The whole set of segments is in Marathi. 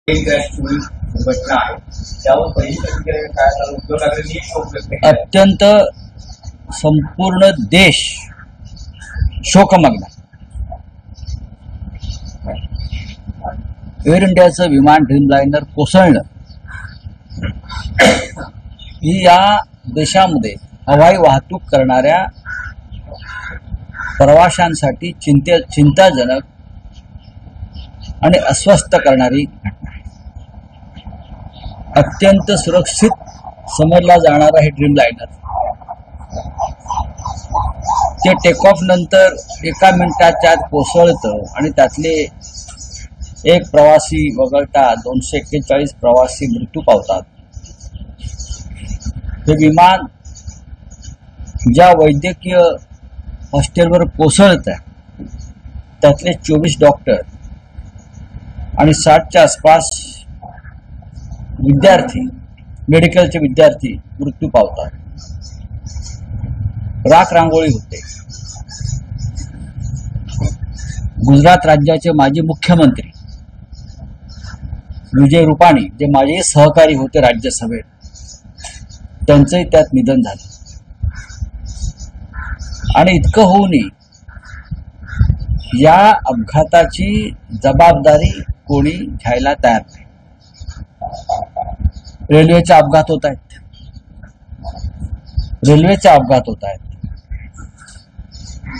घटना आहे त्यावर पहिली प्रतिक्रिया काय झालं? उद्धव ठाकरेंनी शोक व्यक्त केला. अत्यंत संपूर्ण देश शोकमग्न. एअर इंडियाचं विमान ड्रीमलाइनर कोसळणं ही या देशामध्ये हवाई वाहतूक करणाऱ्या प्रवाशांसाठी चिंताजनक आणि अस्वस्थ करणारी घटना आहे. अत्यंत सुरक्षित समजला जाणारा हे ड्रीमलाइनर ते टेक ऑफ नंतर एका मिनिटाच्या आत कोसळतं आणि त्यातले एक प्रवासी वगळता 241 प्रवासी मृत्यू पावतात. हे विमान ज्या वैद्यकीय हॉस्टेलवर कोसळतं त्यातले 24 डॉक्टर आणि 60च्या आसपास विद्यार्थी, मेडिकलचे विद्यार्थी मृत्यू पावतात. राख रांगोळी होते. गुजरात राज्याचे माजी मुख्यमंत्री विजय रुपाणी, जे माझे सहकारी होते राज्यसभेत, त्यांचंही त्यात निधन झालं. आणि इतकं होऊनही या अपघाताची जबाबदारी कोणी घ्यायला तयार नाही. रेल्वेचे अपघात होत आहेत.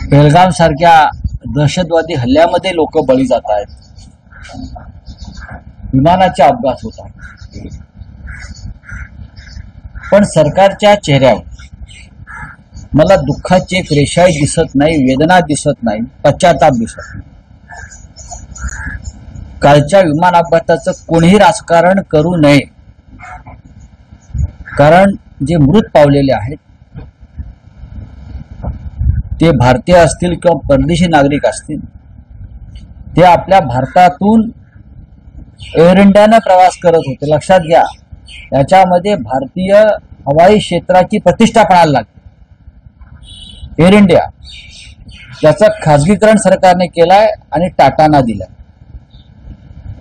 बेलगाम सारख्या दहशतवादी हल्ल्यामध्ये लोक बळी जात आहेत. विमानाचे अपघात होत आहेत. पण सरकारच्या चेहऱ्यावर मला दुःखाची एक रेषाही दिसत नाही, वेदना दिसत नाही, पश्चाताप दिसत नाही. कालच्या विमान अपघाताचं कोणीही राजकारण करू नये. कारण जे मृत पावलेले आहेत ते भारतीय असतील किंवा परदेशी नागरिक असतील, ते आपल्या भारतातून एअर इंडियानं प्रवास करत होते. लक्षात घ्या, याच्यामध्ये भारतीय हवाई क्षेत्राची प्रतिष्ठा पणाला लागते. एअर इंडिया याचं खाजगीकरण सरकारने केलंय आणि टाटाना दिलंय.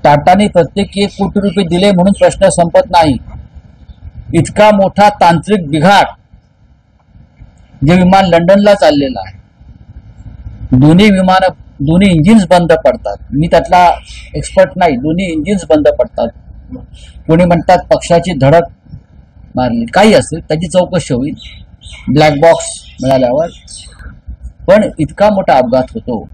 टाटाने प्रत्येकी 1 कोटी रुपये दिले म्हणून प्रश्न संपत नाही. इतका मोठा तांत्रिक बिघाड, जे विमान लंडनला चाललेलं आहे, दोन्ही इंजिन्स बंद पडतात. मी त्यातला एक्सपर्ट नाही. दोन्ही इंजिन्स बंद पडतात. कोणी म्हणतात पक्षाची धडक मारली, काही असेल त्याची चौकशी होईल ब्लॅक बॉक्स मिळाल्यावर. पण इतका मोठा अपघात होतो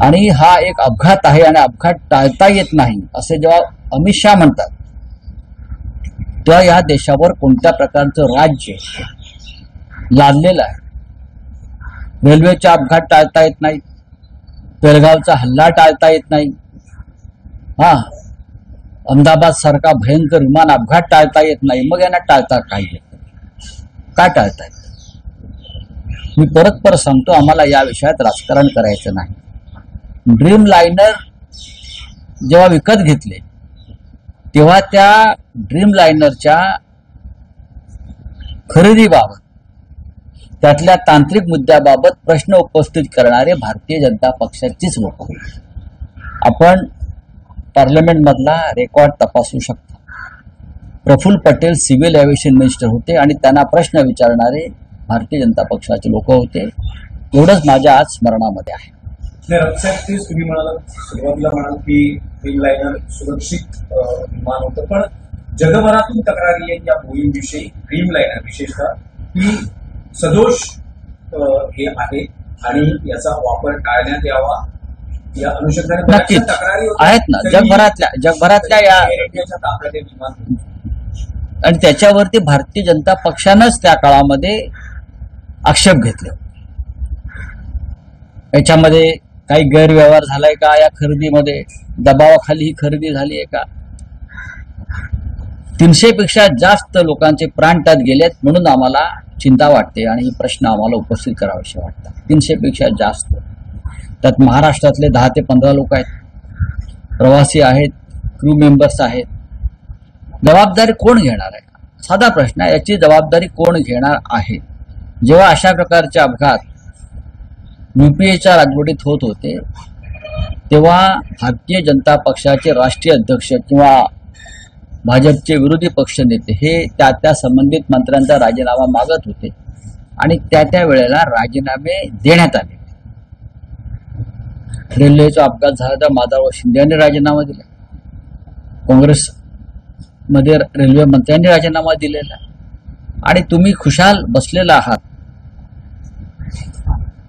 आणि हा एक अपघात आहे आणि अपघात टाळता येत नाही असे जेव्हा अमित शहा म्हणतात, तेव्हा या देशावर कोणत्या प्रकारचं राज्य लादलेलं आहे. रेल्वेचा अपघात टाळता येत नाही, बेलगावचा हल्ला टाळता येत नाही, अहमदाबाद सारखा भयंकर विमान अपघात टाळता येत नाही. मग यांना टाळता काय टाळता येत? मी परत सांगतो, आम्हाला या विषयात राजकारण करायचं नाही. ड्रीम लाइनर जेव्हा विकत घेतले तेव्हा त्या ड्रीम लाइनरच्या खरेदीबाबत, त्यातल्या तांत्रिक मुद्द्याबाबत प्रश्न उपस्थित करणारे भारतीय जनता पक्षाचीच लोक होते. आपण पार्लमेंटमधला रेकॉर्ड तपासू शकता. Praful Patel civil aviation minister होते आणि त्यांना प्रश्न विचारणारे भारतीय जनता पक्षाचे लोक होते. एवढंच माझ्या आज स्मरणामध्ये आहे. तुम्ही म्हणाला, सुरुवातीला म्हणाल की ड्रीमलाइनर सुरक्षित विमान होतं, पण जगभरातून तक्रारी आहे या बोईंगविषयी, ड्रीमलाइनर विशेषतः, की सदोष हे आहे आणि याचा वापर टाळण्यात यावा या अनुषंगाने नक्कीच तक्रारी आहेत ना. जगभरातल्या या ताब्यात विमान आणि त्याच्यावरती भारतीय जनता पक्षानंच त्या काळामध्ये आक्षेप घेतले. याच्यामध्ये काही गैरव्यवहार झालाय का? या खरेदीमध्ये दबावाखाली ही खरेदी झाली आहे का? 300 पेक्षा जास्त लोकांचे प्राण त्यात गेलेत म्हणून आम्हाला चिंता वाटते आणि हे प्रश्न आम्हाला उपस्थित करावेसे वाटतात. 300 पेक्षा जास्त. त्यात महाराष्ट्रातले 10 ते 15 लोक आहेत, प्रवासी आहेत, क्रू मेंबर्स आहेत. जबाबदारी कोण घेणार आहे? साधा प्रश्न आहे. याची जबाबदारी कोण घेणार आहे? जेव्हा अशा प्रकारचे अपघात UPAच्या राजवटीत होत होते तेव्हा भारतीय जनता पक्षाचे राष्ट्रीय अध्यक्ष किंवा भाजपचे विरोधी पक्षनेते हे त्या संबंधित मंत्र्यांचा राजीनामा मागत होते आणि त्या वेळेला राजीनामे देण्यात आले. रेल्वेचा अपघात झाला तर माधव शिंदे यांनी राजीनामा दिला, काँग्रेसमध्ये रेल्वे मंत्र्यांनी राजीनामा दिलेला आणि तुम्ही खुशाल बसलेला आहात,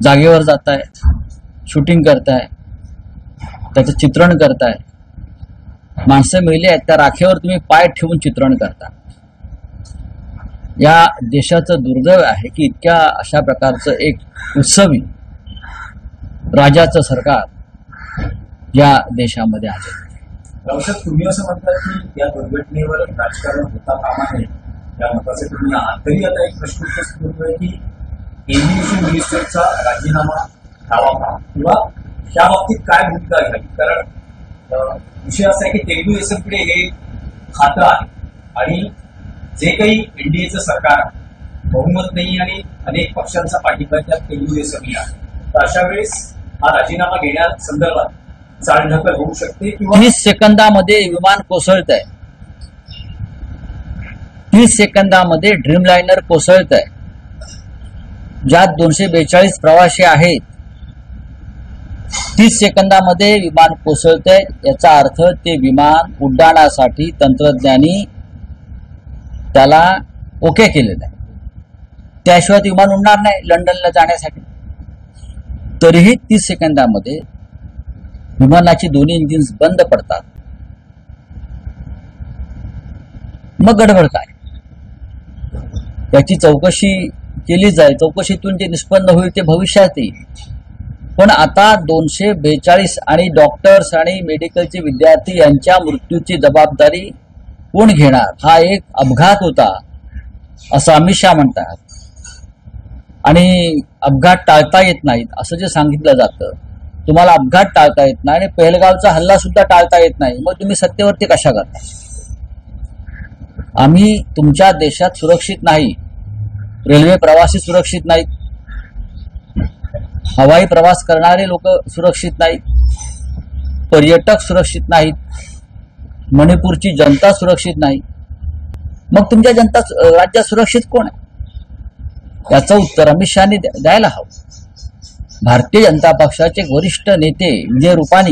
जागेवर जाताय, शूटिंग करताय, त्याचं चित्रण करताय, माणसं मेली आहेत त्या राखेवर तुम्ही पाय ठेवून चित्रण करता. या देशाचं दुर्दैव आहे की इतक्या अशा प्रकारचं एक उत्सवी राजाचं सरकार या देशामध्ये आहे. रावसाहेब, तुम्ही असं म्हणतात की या दुर्घटनेवर राजकारण होता कामा नये या मताचे तुम्ही आहात, तरी आता एक प्रश्न उपस्थित होतोय की एव्हिएशन मिनिस्टरचा राजीनामा घ्यावा किंवा त्या बाबतीत काय भूमिका घ्यावी? कारण विषय असा आहे की तेलगू देसमकडे हे खातं आहे आणि जे काही एनडीएचं सरकार बहुमत नाही आणि अनेक पक्षांचा पाठिंबा त्यात तेलगू देसमही आहे, तर अशा वेळेस हा राजीनामा घेण्यासंदर्भात चालढकल होऊ शकते किंवा 30 सेकंदामध्ये विमान कोसळत आहे, 30 सेकंदामध्ये ड्रीमलाइनर कोसळत आहे, ज्यात 242 प्रवासी आहेत. 30 सेकंदामध्ये विमान कोसळत आहे याचा अर्थ ते विमान उड्डाणासाठी तंत्रज्ञानी त्याला ओके केलेलं आहे, त्याशिवाय विमान उडणार नाही लंडनला जाण्यासाठी. तरीही 30 सेकंदामध्ये विमानाची दोन्ही इंजिन्स बंद पडतात. मग गडबड काय? त्याची चौकशी केली जाईल, चौकशीतून जे निष्पन्न होईल ते भविष्यात येईल. पण आता 242 आणि डॉक्टर्स आणि मेडिकलचे विद्यार्थी यांच्या मृत्यूची जबाबदारी कोण घेणार? हा एक अपघात होता असं अमित शहा म्हणतात आणि अपघात टाळता येत नाहीत असं जे सांगितलं जातं. तुम्हाला अपघात टाळता येत नाही आणि पहलगावचा हल्ला सुद्धा टाळता येत नाही, मग तुम्ही सत्तेवरती कशा करता? आम्ही तुमच्या देशात सुरक्षित नाही, रेल्वे प्रवासी सुरक्षित नाहीत, हवाई प्रवास करणारे लोक सुरक्षित नाहीत, पर्यटक सुरक्षित नाहीत, मणिपूरची जनता सुरक्षित नाही. मग तुमच्या जनता राज्यात सुरक्षित कोण आहे? याचं उत्तर अमित शहानी द्यायला हवं. भारतीय जनता पक्षाचे वरिष्ठ नेते विजय रुपानी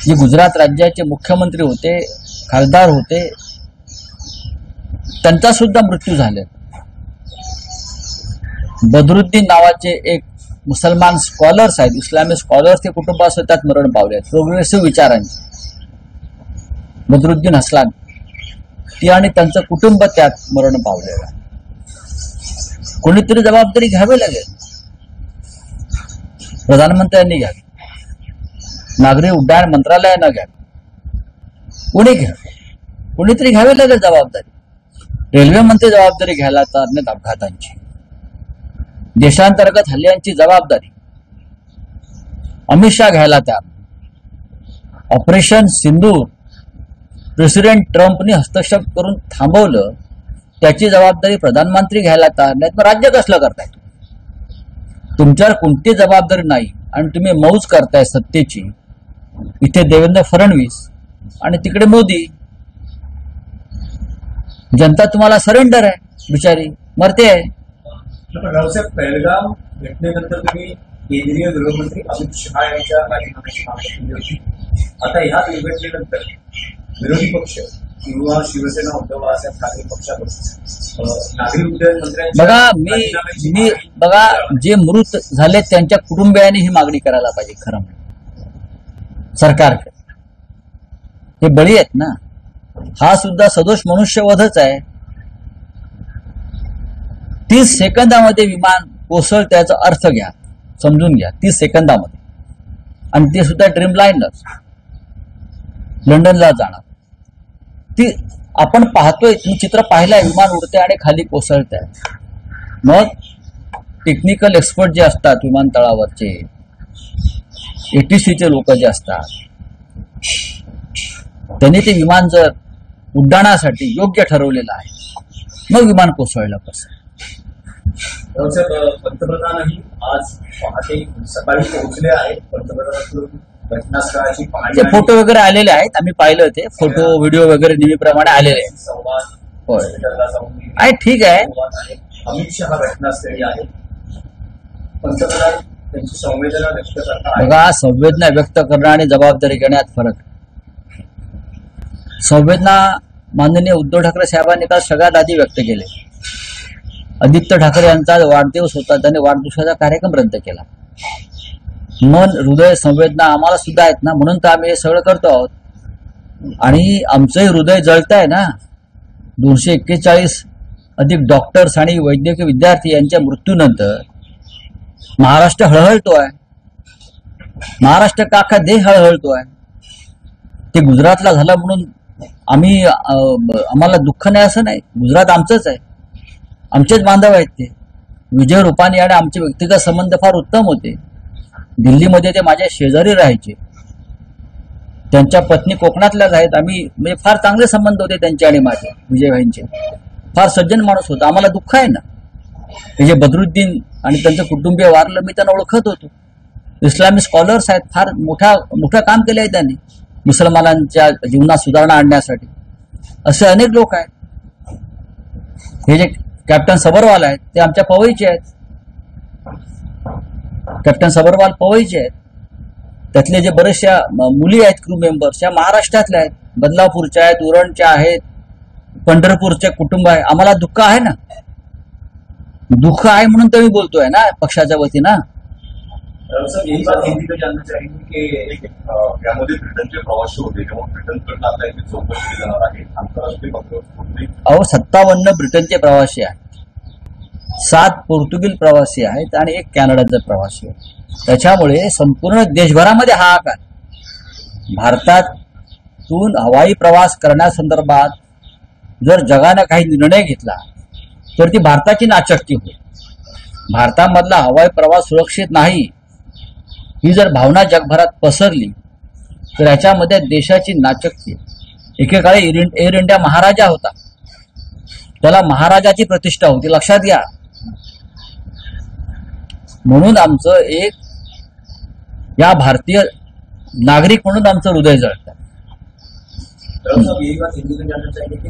जे गुजरात राज्याचे मुख्यमंत्री होते, खासदार होते, त्यांचा सुद्धा मृत्यू झाला. बदरुद्दीन नावाचे एक मुसलमान स्कॉलर्स आहेत, इस्लामिक स्कॉलर्स ते कुटुंबासह त्यात मरण पावले आहेत, प्रोग्रेसिव्ह विचारांचे. बदरुद्दीन हसलान ती आणि त्यांचं कुटुंब त्यात मरण पावलेलं आहे. कोणीतरी जबाबदारी घ्यावी लागेल. प्रधानमंत्र्यांनी घ्यावी, नागरी उड्डाण मंत्रालयानं घ्यावी, कोणी घ्यावी, कोणीतरी घ्यावी लागेल जबाबदारी. रेल्वे मंत्री जबाबदारी घ्यायला तयार नाहीत अपघातांची, देशांतर्गत हल्ल्यांची जबाबदारी अमित शहा घ्यायला तयार. ऑपरेशन सिंदूर प्रेसिडेंट ट्रम्पने हस्तक्षेप करून थांबवलं, त्याची जबाबदारी प्रधानमंत्री घ्यायला तयार नाहीत. मग राज्य कसलं करताय? तुमच्यावर कोणती जबाबदारी नाही आणि तुम्ही मौज करताय सत्तेची. इथे देवेंद्र फडणवीस आणि तिकडे मोदी. जनता तुम्हाला सरेंडर आहे, बिचारी मरते आहे. रावसाहेब, पहलगाम घटनेनंतर तुम्ही केंद्रीय गृहमंत्री अमित शहा यांच्या राजीनाम्याची मागणी केली होती. आता ह्या दुर्घटनेनंतर विरोधी पक्ष किंवा शिवसेना, उद्धव बाळासाहेब ठाकरे पक्षाकडून नागरी उड्डयन मंत्र्यांच्या बघा जे मृत झाले त्यांच्या कुटुंबियांनी ही मागणी करायला पाहिजे. खरं म्हणजे सरकारकडे हे बळी आहेत ना, हा सुद्धा सदोष मनुष्यवधच आहे. 30 सेकंदामध्ये विमान कोसळ, त्याचा अर्थ घ्या, समजून घ्या. 30 सेकंदामध्ये, आणि ते सुद्धा ड्रीमलाइनर लंडनला जाणार. ती आपण पाहतोय, तुम्ही चित्र पाहिलंय, विमान उडते आणि खाली कोसळत आहे. मग टेक्निकल एक्सपर्ट जे असतात विमानतळावरचे, ATCचे लोक जे असतात, त्यांनी ते विमान जर उड्डाणासाठी योग्य ठरवलेलं आहे, मग विमान कोसळलं कसं? पंतप्रधानही आज पहाटे सकाळी पोहोचले आहेत. पंतप्रधानांकडून घटनास्थळाची पाहणी ते आणि फोटो वगैरे आलेले आहेत, आम्ही पाहिलं ते फोटो व्हिडिओ वगैरे नेहमीप्रमाणे आलेले आहेत. संवाद होय. हॉस्पिटलला जाऊन आहे, ठीक आहे. संवाद आहे. अमित शहा घटनास्थळी आहेत. पंतप्रधान त्यांची संवेदना व्यक्त करतात. बघा, संवेदना व्यक्त करणं आणि जबाबदारी घेण्यात फरक. संवेदना माननीय उद्धव ठाकरे साहेबांनी काल सगळ्यात आधी व्यक्त केले. आदित्य ठाकरे यांचा वाढदिवस होता, त्यांनी वाढदिवसाचा कार्यक्रम रद्द केला. मन, हृदय, संवेदना आम्हाला सुद्धा आहेत ना, म्हणून तर आम्ही हे सगळं करतो आहोत. आणि आमचंही हृदय जळत आहे ना. 241 अधिक डॉक्टर्स आणि वैद्यकीय विद्यार्थी यांच्या मृत्यूनंतर महाराष्ट्र हळहळतो आहे. महाराष्ट्र का अख्खा देश हळहळतो आहे. ते गुजरातला झालं म्हणून आम्हाला दुःख नाही असं नाही. गुजरात आमचंच आहे, आमचेच बांधव आहेत. ते विजय रुपानी आणि आमचे व्यक्तिगत संबंध फार उत्तम होते. दिल्लीमध्ये ते माझ्या शेजारी राहायचे. त्यांच्या पत्नी कोकणातल्याच आहेत. आम्ही म्हणजे फार चांगले संबंध होते त्यांचे आणि माझे. विजयभाईंचे फार सज्जन माणूस होता. आम्हाला दुःख आहे ना, हे जे बदरुद्दीन आणि त्यांचं कुटुंबीय वारलं, मी त्यांना ओळखत होतो. इस्लामी स्कॉलर्स आहेत, फार मोठं काम केलं आहे त्यांनी मुसलमानांच्या जीवनात सुधारणा आणण्यासाठी. असे अनेक लोक आहेत. हे जे कॅप्टन सबरवाल आहेत ते आमच्या पवईचे आहेत. कॅप्टन सबरवाल पवईचे आहेत. त्यातले जे बरेचशा मुली आहेत क्रू मेंबर्स, या महाराष्ट्रातल्या आहेत, बदलापूरच्या आहेत, उरणच्या आहेत, पंढरपूरचे कुटुंब आहे. आम्हाला दुःख आहे ना. दुःख आहे म्हणून तर मी बोलतोय ना पक्षाच्या वतीनं. सर, यही बात हिंदी में जानना चाहेंगे की यामध्ये ब्रिटनचे प्रवासी होते तेव्हा ब्रिटनकडनं आता इथे चौकशी करणार आहे. आंतरराष्ट्रीय पक्षावर अहो, 57 ब्रिटनचे प्रवासी आहेत, 7 पोर्तुगीज प्रवासी आहेत आणि 1 कॅनडाचा प्रवासी आहे. त्याच्यामुळे संपूर्ण देशभरामध्ये हाहाकार. भारतातून हवाई प्रवास करण्यासंदर्भात जर जगानं काही निर्णय घेतला तर ती भारताची नाचक्की होईल. भारतामधला हवाई प्रवास सुरक्षित नाही ही जर भावना जगभरात पसरली तर याच्यामध्ये देशाची नाचक्की. एकेकाळी एअर इंडिया महाराजा होता, त्याला महाराजाची प्रतिष्ठा होती, लक्षात घ्या. म्हणून आमचं एक या भारतीय नागरिक म्हणून आमचं हृदय जळतं. यही बात हिंदी में जानना चाहेंगे कि